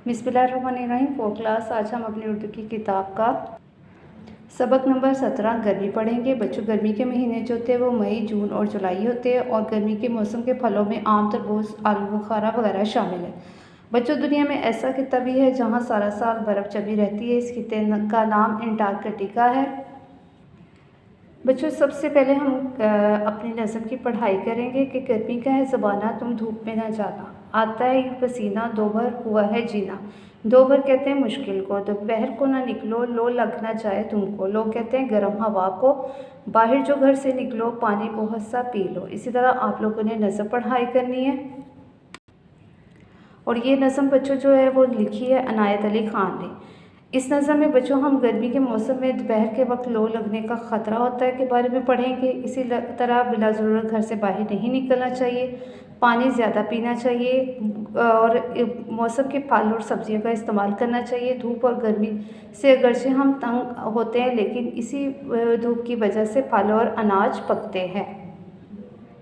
बिस्मिल्लाहिर्रहमानिर्रहीम। 4 क्लास। आज हम अपनी उर्दू की किताब का सबक नंबर 17 गर्मी पढ़ेंगे। बच्चों, गर्मी के महीने जो होते हैं वो मई, जून और जुलाई होते हैं और गर्मी के मौसम के फलों में आम, तरबूज, आलू बुखारा वगैरह शामिल है। बच्चों, दुनिया में ऐसा खित्ता भी है जहाँ सारा साल बर्फ़ जमी रहती है। इस खित्ते का नाम अंटार्कटिका है। बच्चों, सबसे पहले हम अपनी नज़म की पढ़ाई करेंगे कि गर्मी का है ज़माना, तुम धूप में न जाना, आता है ये पसीना, दोपहर हुआ है जीना। दोपहर कहते हैं मुश्किल को, दोपहर को ना निकलो, लो लग ना जाए तुमको। लोग कहते हैं गर्म हवा को, बाहर जो घर से निकलो, पानी बहुत सा पी लो। इसी तरह आप लोगों ने नज़म पढ़ाई करनी है। और ये नज़म बच्चों जो है वो लिखी है अनायत अली ख़ान ने। इस नज़म में बच्चों हम गर्मी के मौसम में दोपहर के वक्त लो लगने का ख़तरा होता है के बारे में पढ़ेंगे। इसी तरह बिला ज़रूरत घर से बाहर नहीं निकलना चाहिए, पानी ज़्यादा पीना चाहिए और मौसम के फल और सब्जियों का इस्तेमाल करना चाहिए। धूप और गर्मी से अगरचे हम तंग होते हैं, लेकिन इसी धूप की वजह से फल और अनाज पकते हैं।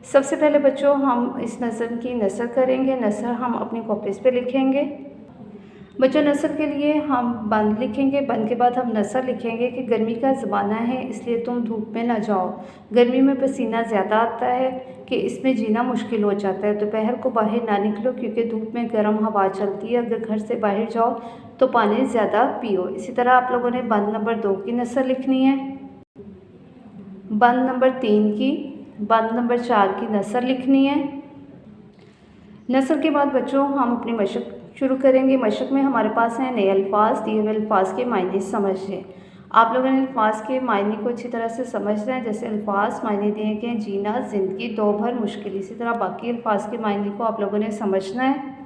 सबसे पहले बच्चों हम इस नज़म की नसर करेंगे। नसर हम अपनी कॉपीज़ पे लिखेंगे। बच्चों, नसर के लिए हम बंद लिखेंगे। बंद के बाद हम नसर लिखेंगे कि गर्मी का ज़माना है, इसलिए तुम धूप में ना जाओ। गर्मी में पसीना ज़्यादा आता है कि इसमें जीना मुश्किल हो जाता है। दोपहर को बाहर ना निकलो क्योंकि धूप में गर्म हवा चलती है। अगर घर से बाहर जाओ तो पानी ज़्यादा पियो। इसी तरह आप लोगों ने बंद नंबर 2 की नसर लिखनी है, बंद नंबर 3 की, बंद नंबर 4 की नसर लिखनी है। नसर के बाद बच्चों हम अपनी मशक शुरू करेंगे। मशक में हमारे पास हैं नए अल्फाज, दिए हुए अल्फाज के मायने समझें। आप लोगों ने अल्फाज के मायने को अच्छी तरह से समझना है। जैसे अल्फाज मायने दिए गए हैं जीना, ज़िंदगी, दोपहर, मुश्किल। इसी तरह बाकी अल्फाज के मायने को आप लोगों ने समझना है।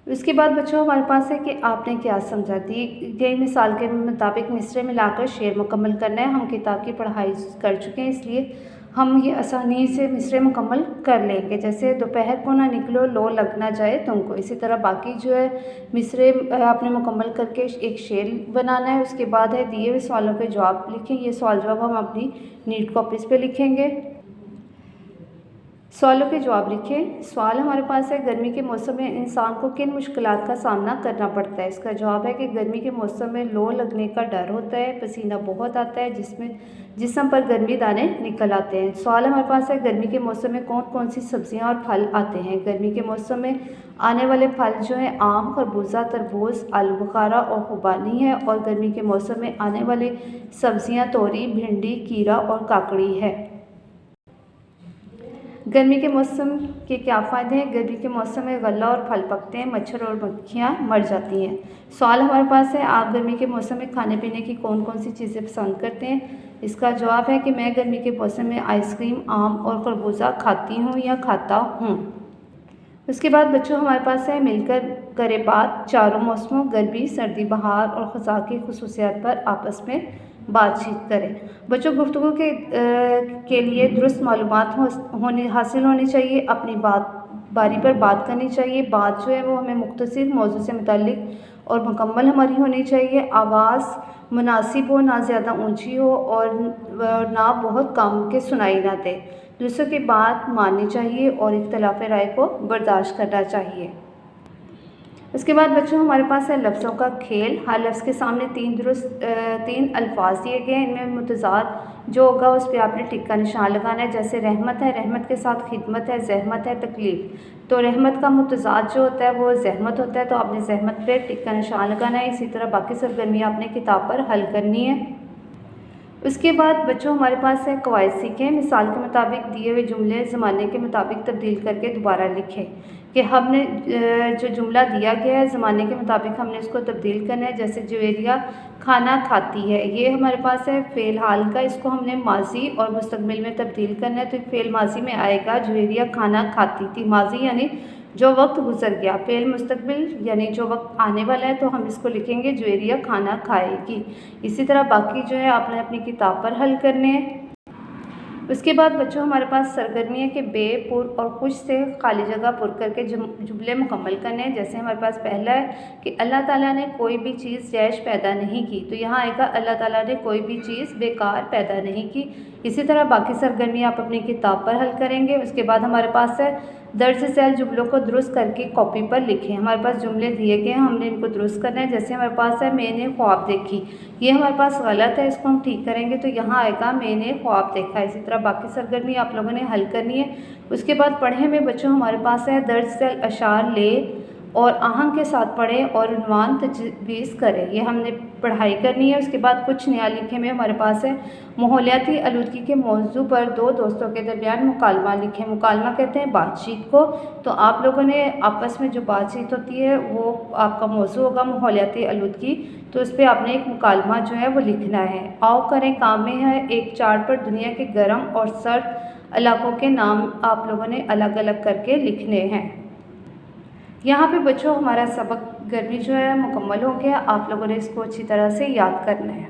उसके बाद बच्चों हमारे पास है कि आपने क्या समझा। दी गई मिसाल के मुताबिक मिसरे मिलाकर शेर मुकम्मल करना है। हम किताब की पढ़ाई कर चुके हैं, इसलिए हम ये आसानी से मिसरे मुकम्मल कर लेंगे। जैसे दोपहर को ना निकलो, लो लग ना जाए तुमको। इसी तरह बाकी जो है मिसरे आपने मुकम्मल करके एक शेर बनाना है। उसके बाद है दिए हुए सवालों के जवाब लिखें। ये सवाल जवाब हम अपनी नीट कॉपीज़ पे लिखेंगे। सवालों के जवाब लिखें। सवाल हमारे पास है गर्मी के मौसम में इंसान को किन मुश्किलात का सामना करना पड़ता है। इसका जवाब है कि गर्मी के मौसम में लो लगने का डर होता है, पसीना बहुत आता है, जिस्म पर गर्मी दाने निकल आते हैं। सवाल हमारे पास है गर्मी के मौसम में कौन कौन सी सब्जियां और फल आते हैं। गर्मी के मौसम में आने वाले फल जो हैं आम, खरबूजा, तरबूज, आलू बुखारा और खुबानी है। और गर्मी के मौसम में आने वाले सब्जियां तोरी, भिंडी, कीरा और काकड़ी है। गर्मी के मौसम के क्या फ़ायदे हैं। गर्मी के मौसम में गल्ला और फल पकते हैं, मच्छर और मक्खियाँ मर जाती हैं। सवाल हमारे पास है आप गर्मी के मौसम में खाने पीने की कौन कौन सी चीज़ें पसंद करते हैं। इसका जवाब है कि मैं गर्मी के मौसम में आइसक्रीम, आम और खरबूजा खाती हूँ या खाता हूँ। उसके बाद बच्चों हमारे पास है मिलकर करें बात। चारों मौसमों गर्मी, सर्दी, बहार और ख़ज़ा की ख़ुसूसियात पर आपस में बातचीत करें। बच्चों, गुफ्तगू के लिए दुरुस्त मालूमात हासिल होनी चाहिए। अपनी बारी पर बात करनी चाहिए। बात जो है वो हमें मुख्तसर मौजू से मुताल्लिक और मुकम्मल हमारी होनी चाहिए। आवाज़ मुनासिब हो, ना ज़्यादा ऊंची हो और ना बहुत कम के सुनाई ना दे। दूसरों की बात माननी चाहिए और इख्तिलाफ़ राय को बर्दाश्त करना चाहिए। उसके बाद बच्चों हमारे पास है लफ्ज़ों का खेल। हर लफ्ज़ के सामने तीन अल्फाज दिए गए हैं। इनमें मुतज़ाद जो होगा उस पर आपने टिक का निशान लगाना है। जैसे रहमत है, रहमत के साथ खिदमत है, ज़हमत है, तकलीफ़। तो रहमत का मुतज़ाद जो होता है वो ज़हमत होता है, तो आपने ज़हमत पे टिक का निशान लगाना है। इसी तरह बाकी सरगर्मियाँ आपने किताब पर हल करनी है। उसके बाद बच्चों हमारे पास है कवायद सीखें। मिसाल के मुताबिक दिए हुए जुमले ज़माने के मुताबिक तब्दील करके दोबारा लिखें। कि हमने जो जुमला दिया गया है ज़माने के मुताबिक हमने उसको तब्दील करना है। जैसे जुवेरिया खाना खाती है, ये हमारे पास है फ़ेल हाल का, इसको हमने माजी और मुस्तकबिल में तब्दील करना है। तो फ़ेल माजी में आएगा जुवेरिया खाना खाती थी। माजी यानी जो वक्त गुजर गया, फ़ेल मुस्तकबिल यानी जो वक्त आने वाला है, तो हम इसको लिखेंगे जुवेरिया खाना खाएगी। इसी तरह बाकी जो है आपने अपनी किताब पर हल करने हैं। उसके बाद बच्चों हमारे पास सरगर्मी है कि बे, पुर और खुश से खाली जगह पुर करके जुमले मुकम्मल करने हैं। जैसे हमारे पास पहला है कि अल्लाह ताला ने कोई भी चीज़ जैश पैदा नहीं की, तो यहाँ आएगा अल्लाह ताला ने कोई भी चीज़ बेकार पैदा नहीं की। इसी तरह बाकी सरगर्मी आप अपनी किताब पर हल करेंगे। उसके बाद हमारे पास है दर्ज झैल जुमलों को दुरुस्त करके कॉपी पर लिखें। हमारे पास जुमले दिए गए हैं, हमने इनको दुरुस्त करना है। जैसे हमारे पास है मैंने ख्वाब देखी, ये हमारे पास गलत है, इसको हम ठीक करेंगे तो यहाँ आएगा मैंने ख्वाब देखा। इसी तरह बाकी सरगर्मी आप लोगों ने हल करनी है। उसके बाद पढ़े में बच्चों हमारे पास है दर्ज झैल अशार ले और आहंग के साथ पढ़ें और उन्वान तजवीज़ करें, ये हमने पढ़ाई करनी है। उसके बाद कुछ नया लिखे में हमारे पास है माहौलियाती आलूदगी के मौजू पर दो दोस्तों के दरमियान मुकालमा लिखें। मुकालमा कहते हैं बातचीत को, तो आप लोगों ने आपस में जो बातचीत होती है वो आपका मौजू होगा माहौलियाती आलूदगी, तो उस पर आपने एक मुकालमा जो है वो लिखना है। आओ करें काम में है एक चार्ट पर दुनिया के गर्म और सर्द इलाकों के नाम आप लोगों ने अलग अलग करके लिखने हैं। यहाँ पे बच्चों हमारा सबक गर्मी जो है मुकम्मल हो गया। आप लोगों ने इसको अच्छी तरह से याद करना है।